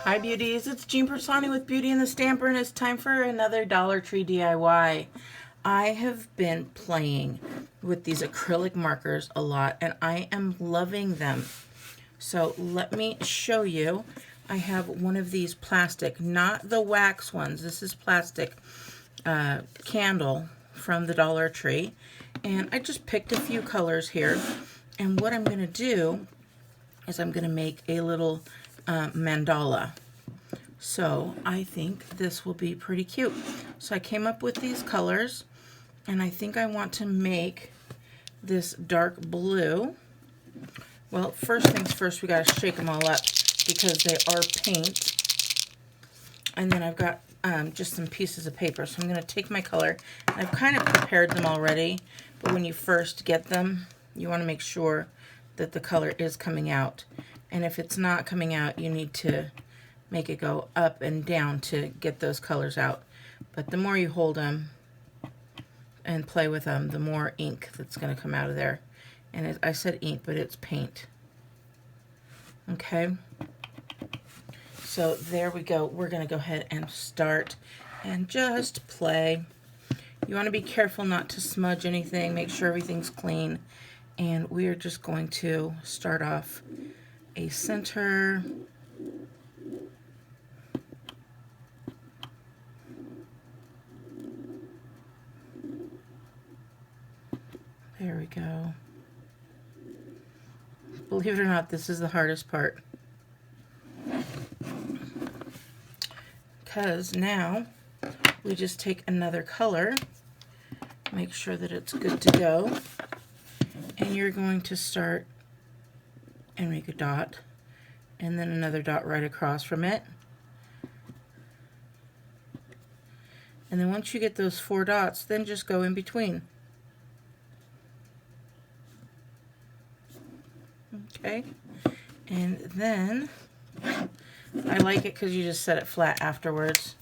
Hi beauties, it's Jean Piersanti with Beauty and the Stamper, and it's time for another Dollar Tree DIY. I have been playing with these acrylic markers a lot and I am loving them. So let me show you. I have one of these plastic, not the wax ones, this is plastic candle from the Dollar Tree, and I just picked a few colors here, and what I'm going to do is I'm going to make a little mandala. So I think this will be pretty cute. So I came up with these colors, and I think I want to make this dark blue. Well, first things first, we got to shake them all up because they are paint. And then I've got just some pieces of paper. So I'm going to take my color. I've kind of prepared them already, but when you first get them, you want to make sure that the color is coming out. And if it's not coming out, you need to make it go up and down to get those colors out. But the more you hold them and play with them, the more ink that's going to come out of there. And I said ink, but it's paint. Okay, so there we go. We're going to go ahead and start and just play. You want to be careful not to smudge anything. Make sure everything's clean. And we are just going to start off a center. There we go. Believe it or not, this is the hardest part. Because now we just take another color, make sure that it's good to go, and you're going to start and make a dot, and then another dot right across from it. And then once you get those 4 dots, then just go in between. Okay, and then I like it because you just set it flat afterwards.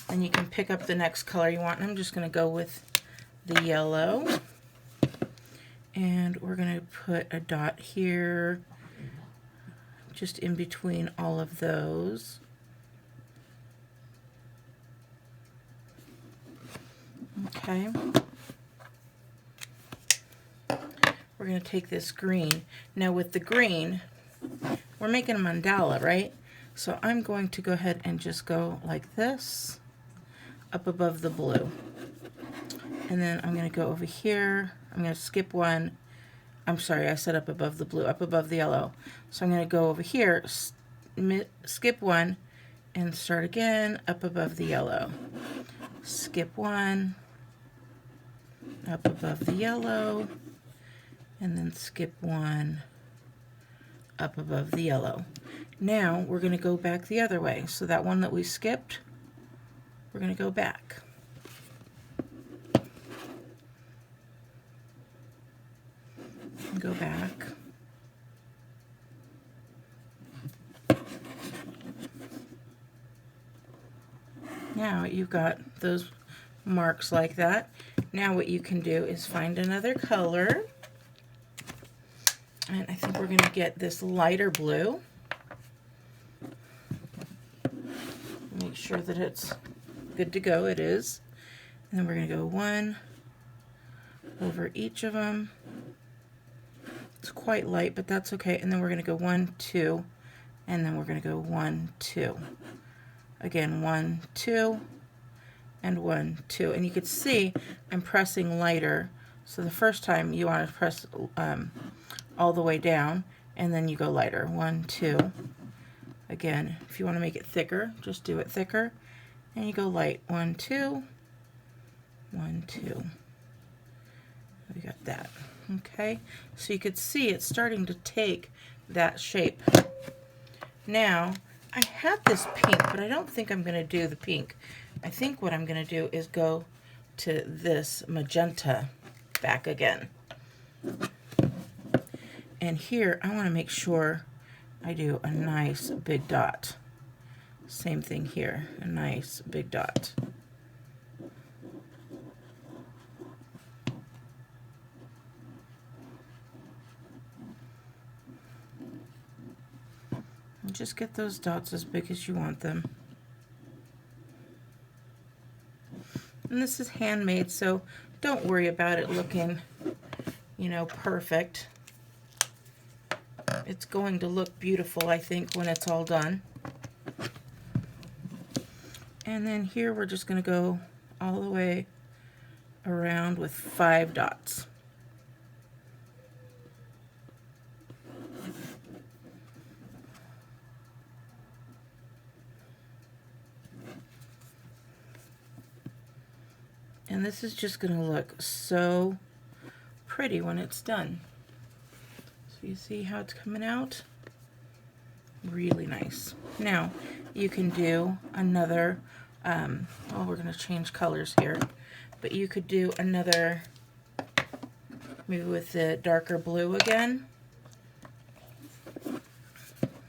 Then you can pick up the next color you want. And I'm just going to go with the yellow. And we're going to put a dot here, just in between all of those. Okay. We're going to take this green. Now with the green, we're making a mandala, right? So I'm going to go ahead and just go like this, up above the blue. And then I'm going to go over here. I'm going to skip one. I'm sorry, I said up above the blue, up above the yellow. So I'm going to go over here, skip one, and start again, up above the yellow. Skip one, up above the yellow, and then skip one, up above the yellow. Now we're going to go back the other way. So that one that we skipped, we're going to go back. Go back. Now you've got those marks like that. Now what you can do is find another color. And I think we're going to get this lighter blue. Make sure that it's good to go. It is. And then we're going to go one over each of them. It's quite light, but that's okay. And then we're going to go 1, 2, and then we're going to go 1, 2. Again, 1, 2, and 1, 2. And you can see I'm pressing lighter. So the first time you want to press all the way down, and then you go lighter. 1, 2. Again, if you want to make it thicker, just do it thicker. And you go light. 1, 2, 1, 2. We got that. Okay, so you could see it's starting to take that shape. Now, I had this pink, but I don't think I'm going to do the pink. I think what I'm going to do is go to this magenta back again. And here, I want to make sure I do a nice big dot. Same thing here, a nice big dot. Just get those dots as big as you want them. And this is handmade, so don't worry about it looking, you know, perfect. It's going to look beautiful, I think, when it's all done. And then here we're just going to go all the way around with 5 dots. And this is just going to look so pretty when it's done. So you see how it's coming out? Really nice. Now you can do another, oh, we're going to change colors here, but you could do another, maybe with the darker blue again.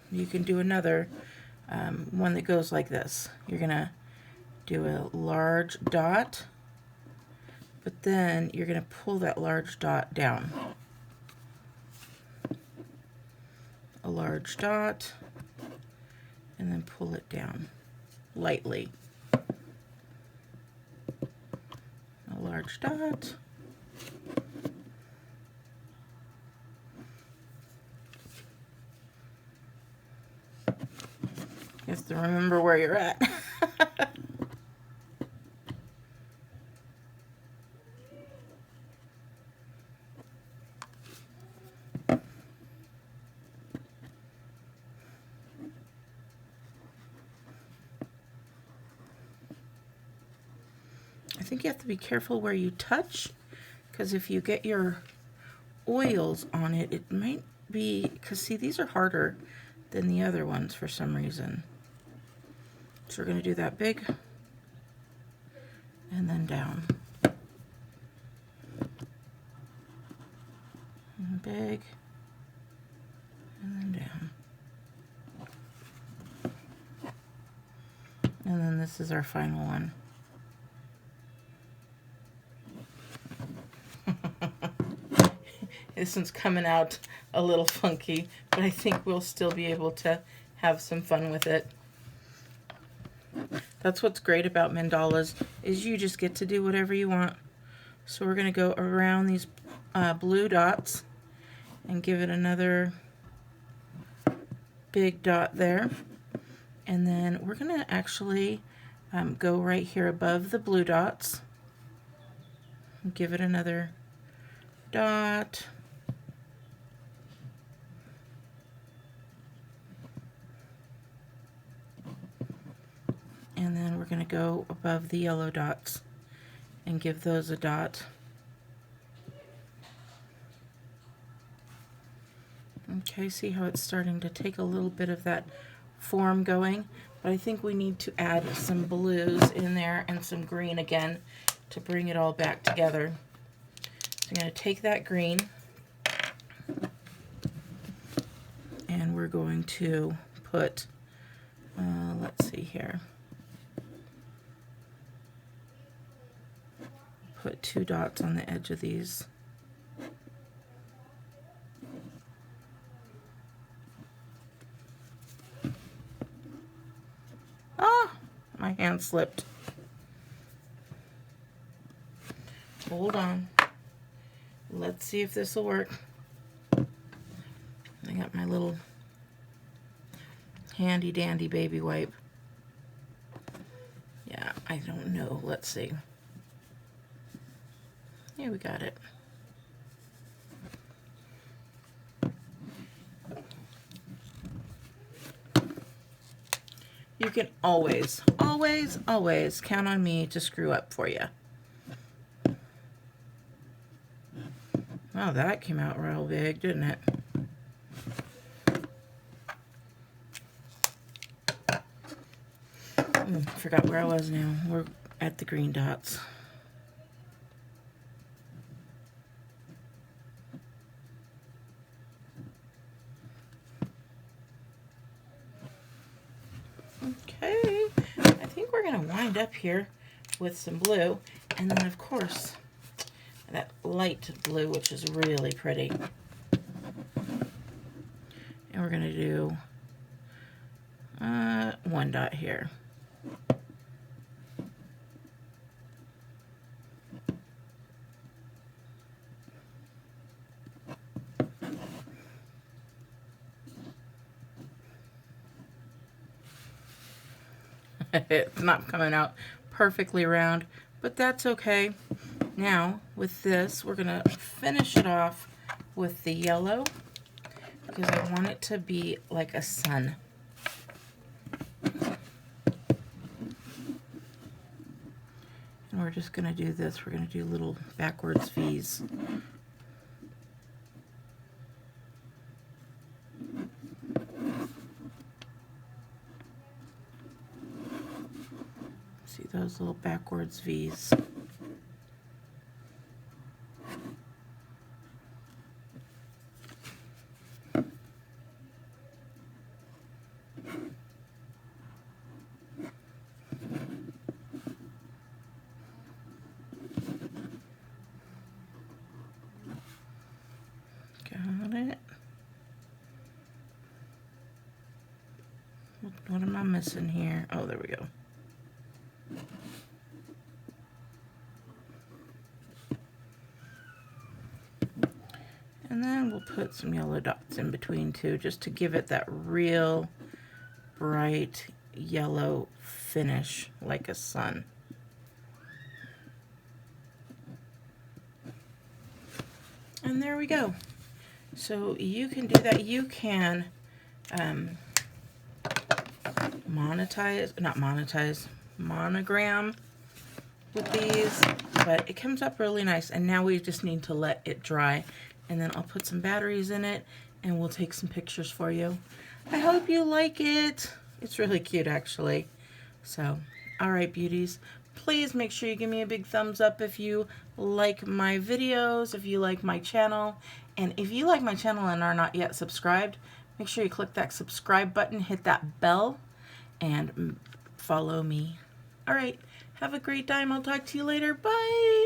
You can do another one that goes like this. You're going to do a large dot, but then you're going to pull that large dot down. A large dot, and then pull it down lightly. A large dot. You have to remember where you're at. I think you have to be careful where you touch, because if you get your oils on it, it might be, because see, these are harder than the other ones for some reason. So we're going to do that big and then down. And big and then down. And then this is our final one. This one's coming out a little funky, but I think we'll still be able to have some fun with it. That's what's great about mandalas, is you just get to do whatever you want. So we're going to go around these blue dots and give it another big dot there. And then we're going to actually go right here above the blue dots and give it another dot. And then we're going to go above the yellow dots and give those a dot. Okay, see how it's starting to take a little bit of that form going, but I think we need to add some blues in there and some green again to bring it all back together. So I'm going to take that green and we're going to put, let's see here, put 2 dots on the edge of these. Ah, my hand slipped. Hold on. Let's see if this will work. I got my little handy dandy baby wipe. Yeah, I don't know. Let's see. Yeah, we got it. You can always, always, always count on me to screw up for you. Wow, that came out real big, didn't it? Forgot where I was now. We're at the green dots. Okay, I think we're going to wind up here with some blue, and then of course that light blue, which is really pretty. And we're going to do one dot here. It's not coming out perfectly round, but that's okay. Now, with this, we're going to finish it off with the yellow because I want it to be like a sun. And we're just going to do this. We're going to do little backwards V's. See those little backwards V's. Got it. What am I missing here? Oh, there we go. And then we'll put some yellow dots in between too, just to give it that real bright yellow finish like a sun. And there we go. So you can do that. You can monogram with these, but it comes up really nice. And now we just need to let it dry, and then I'll put some batteries in it and we'll take some pictures for you. I hope you like it. It's really cute actually. So, all right, beauties, please make sure you give me a big thumbs up if you like my videos, if you like my channel, and if you like my channel and are not yet subscribed, make sure you click that subscribe button, hit that bell, and follow me. All right, have a great time. I'll talk to you later. Bye.